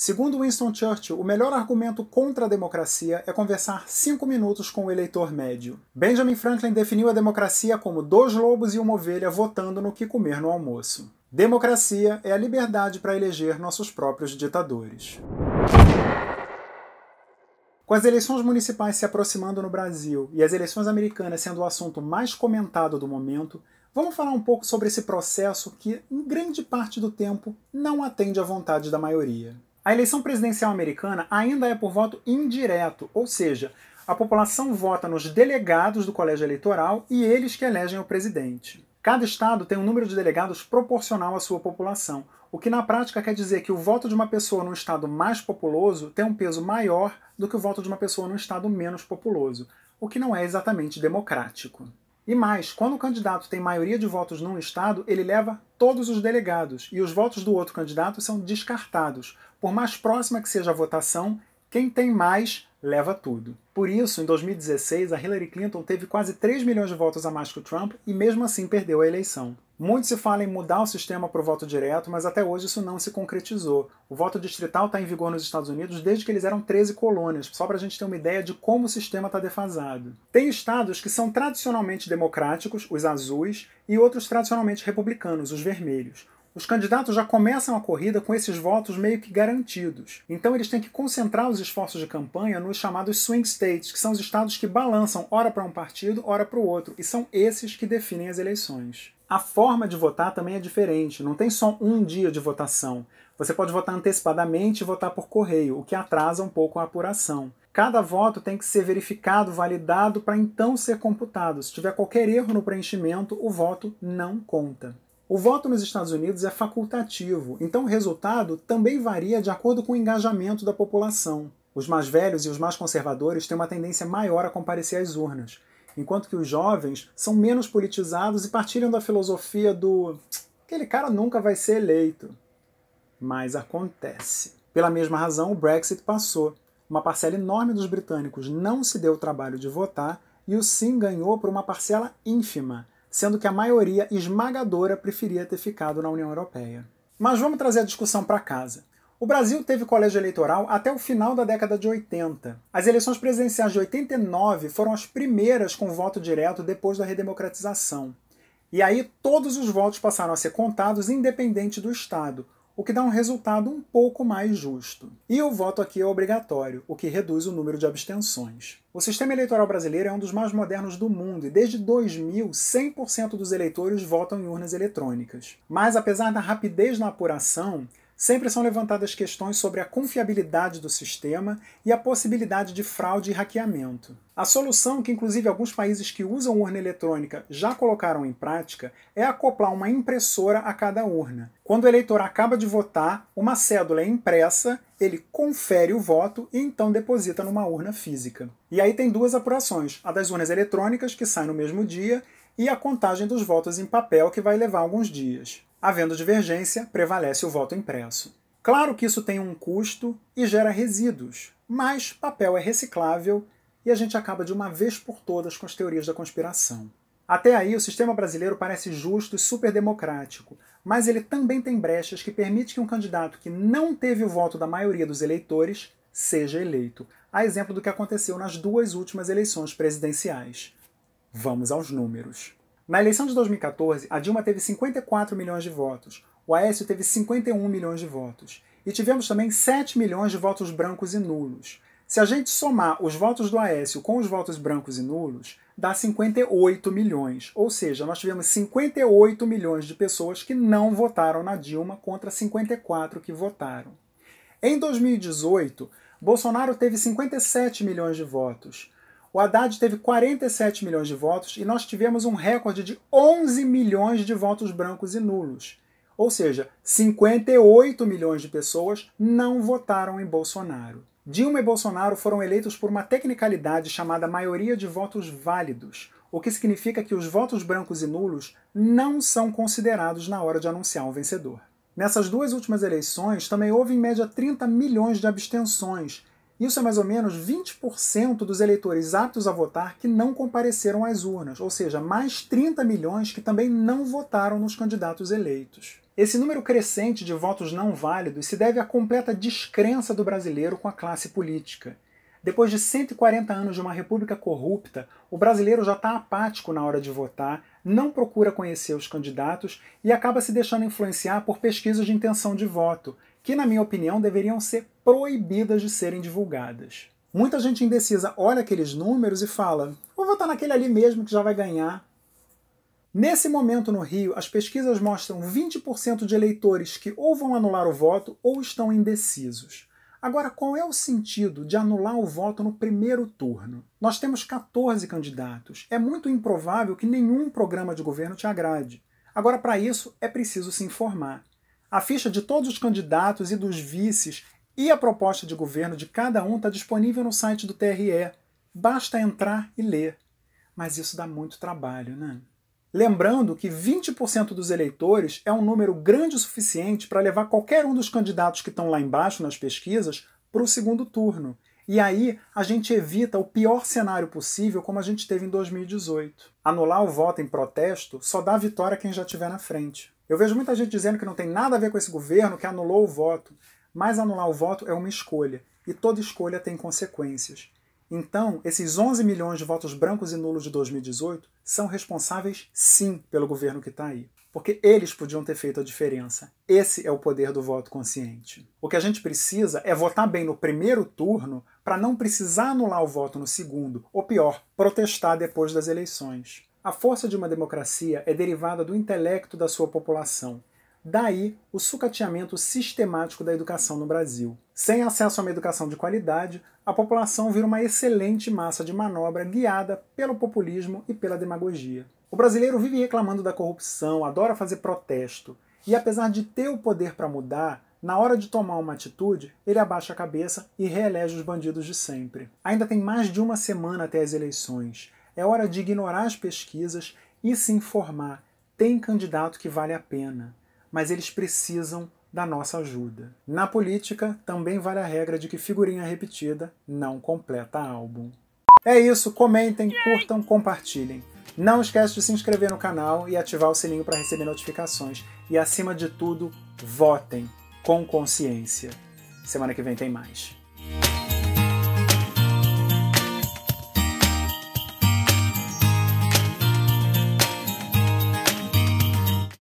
Segundo Winston Churchill, o melhor argumento contra a democracia é conversar 5 minutos com o eleitor médio. Benjamin Franklin definiu a democracia como 2 lobos e uma ovelha votando no que comer no almoço. Democracia é a liberdade para eleger nossos próprios ditadores. Com as eleições municipais se aproximando no Brasil e as eleições americanas sendo o assunto mais comentado do momento, vamos falar um pouco sobre esse processo que, em grande parte do tempo, não atende à vontade da maioria. A eleição presidencial americana ainda é por voto indireto, ou seja, a população vota nos delegados do colégio eleitoral e eles que elegem o presidente. Cada estado tem um número de delegados proporcional à sua população, o que na prática quer dizer que o voto de uma pessoa num estado mais populoso tem um peso maior do que o voto de uma pessoa num estado menos populoso, o que não é exatamente democrático. E mais, quando o candidato tem maioria de votos num estado, ele leva todos os delegados, e os votos do outro candidato são descartados. Por mais próxima que seja a votação, quem tem mais leva tudo. Por isso, em 2016, a Hillary Clinton teve quase 3 milhões de votos a mais que o Trump e mesmo assim perdeu a eleição. Muito se fala em mudar o sistema para o voto direto, mas até hoje isso não se concretizou. O voto distrital está em vigor nos Estados Unidos desde que eles eram 13 colônias, só para a gente ter uma ideia de como o sistema está defasado. Tem estados que são tradicionalmente democráticos, os azuis, e outros tradicionalmente republicanos, os vermelhos. Os candidatos já começam a corrida com esses votos meio que garantidos. Então eles têm que concentrar os esforços de campanha nos chamados swing states, que são os estados que balançam ora para um partido, ora para o outro, e são esses que definem as eleições. A forma de votar também é diferente, não tem só um dia de votação. Você pode votar antecipadamente e votar por correio, o que atrasa um pouco a apuração. Cada voto tem que ser verificado, validado, para então ser computado. Se tiver qualquer erro no preenchimento, o voto não conta. O voto nos Estados Unidos é facultativo, então o resultado também varia de acordo com o engajamento da população. Os mais velhos e os mais conservadores têm uma tendência maior a comparecer às urnas, enquanto que os jovens são menos politizados e partilham da filosofia do aquele cara nunca vai ser eleito. Mas acontece. Pela mesma razão, o Brexit passou. Uma parcela enorme dos britânicos não se deu o trabalho de votar e o sim ganhou por uma parcela ínfima, sendo que a maioria esmagadora preferia ter ficado na União Europeia. Mas vamos trazer a discussão para casa. O Brasil teve colégio eleitoral até o final da década de 80. As eleições presidenciais de 89 foram as primeiras com voto direto depois da redemocratização. E aí todos os votos passaram a ser contados independente do estado, o que dá um resultado um pouco mais justo. E o voto aqui é obrigatório, o que reduz o número de abstenções. O sistema eleitoral brasileiro é um dos mais modernos do mundo e desde 2000, 100% dos eleitores votam em urnas eletrônicas. Mas apesar da rapidez na apuração, sempre são levantadas questões sobre a confiabilidade do sistema e a possibilidade de fraude e hackeamento. A solução, que inclusive alguns países que usam urna eletrônica já colocaram em prática, é acoplar uma impressora a cada urna. Quando o eleitor acaba de votar, uma cédula é impressa, ele confere o voto e então deposita numa urna física. E aí tem duas apurações, a das urnas eletrônicas, que sai no mesmo dia, e a contagem dos votos em papel, que vai levar alguns dias. Havendo divergência, prevalece o voto impresso. Claro que isso tem um custo e gera resíduos, mas papel é reciclável e a gente acaba de uma vez por todas com as teorias da conspiração. Até aí, o sistema brasileiro parece justo e super democrático, mas ele também tem brechas que permitem que um candidato que não teve o voto da maioria dos eleitores seja eleito, a exemplo do que aconteceu nas duas últimas eleições presidenciais. Vamos aos números. Na eleição de 2014, a Dilma teve 54 milhões de votos, o Aécio teve 51 milhões de votos, e tivemos também 7 milhões de votos brancos e nulos. Se a gente somar os votos do Aécio com os votos brancos e nulos, dá 58 milhões, ou seja, nós tivemos 58 milhões de pessoas que não votaram na Dilma contra 54 que votaram. Em 2018, Bolsonaro teve 57 milhões de votos, o Haddad teve 47 milhões de votos e nós tivemos um recorde de 11 milhões de votos brancos e nulos. Ou seja, 58 milhões de pessoas não votaram em Bolsonaro. Dilma e Bolsonaro foram eleitos por uma tecnicalidade chamada maioria de votos válidos, o que significa que os votos brancos e nulos não são considerados na hora de anunciar um vencedor. Nessas duas últimas eleições também houve em média 30 milhões de abstenções. Isso é mais ou menos 20% dos eleitores aptos a votar que não compareceram às urnas, ou seja, mais 30 milhões que também não votaram nos candidatos eleitos. Esse número crescente de votos não válidos se deve à completa descrença do brasileiro com a classe política. Depois de 140 anos de uma república corrupta, o brasileiro já está apático na hora de votar, não procura conhecer os candidatos e acaba se deixando influenciar por pesquisas de intenção de voto, que, na minha opinião, deveriam ser proibidas de serem divulgadas. Muita gente indecisa olha aqueles números e fala: vou votar naquele ali mesmo que já vai ganhar. Nesse momento no Rio, as pesquisas mostram 20% de eleitores que ou vão anular o voto ou estão indecisos. Agora, qual é o sentido de anular o voto no primeiro turno? Nós temos 14 candidatos. É muito improvável que nenhum programa de governo te agrade. Agora, para isso, é preciso se informar. A ficha de todos os candidatos e dos vices e a proposta de governo de cada um está disponível no site do TRE. Basta entrar e ler. Mas isso dá muito trabalho, né? Lembrando que 20% dos eleitores é um número grande o suficiente para levar qualquer um dos candidatos que estão lá embaixo nas pesquisas para o segundo turno. E aí a gente evita o pior cenário possível como a gente teve em 2018. Anular o voto em protesto só dá vitória a quem já estiver na frente. Eu vejo muita gente dizendo que não tem nada a ver com esse governo, que anulou o voto. Mas anular o voto é uma escolha, e toda escolha tem consequências. Então, esses 11 milhões de votos brancos e nulos de 2018 são responsáveis, sim, pelo governo que está aí. Porque eles podiam ter feito a diferença. Esse é o poder do voto consciente. O que a gente precisa é votar bem no primeiro turno para não precisar anular o voto no segundo, ou pior, protestar depois das eleições. A força de uma democracia é derivada do intelecto da sua população. Daí o sucateamento sistemático da educação no Brasil. Sem acesso a uma educação de qualidade, a população vira uma excelente massa de manobra guiada pelo populismo e pela demagogia. O brasileiro vive reclamando da corrupção, adora fazer protesto, e apesar de ter o poder para mudar, na hora de tomar uma atitude, ele abaixa a cabeça e reelege os bandidos de sempre. Ainda tem mais de uma semana até as eleições. É hora de ignorar as pesquisas e se informar. Tem candidato que vale a pena. Mas eles precisam da nossa ajuda. Na política, também vale a regra de que figurinha repetida não completa álbum. É isso, comentem, curtam, compartilhem. Não esquece de se inscrever no canal e ativar o sininho para receber notificações. E acima de tudo, votem com consciência. Semana que vem tem mais.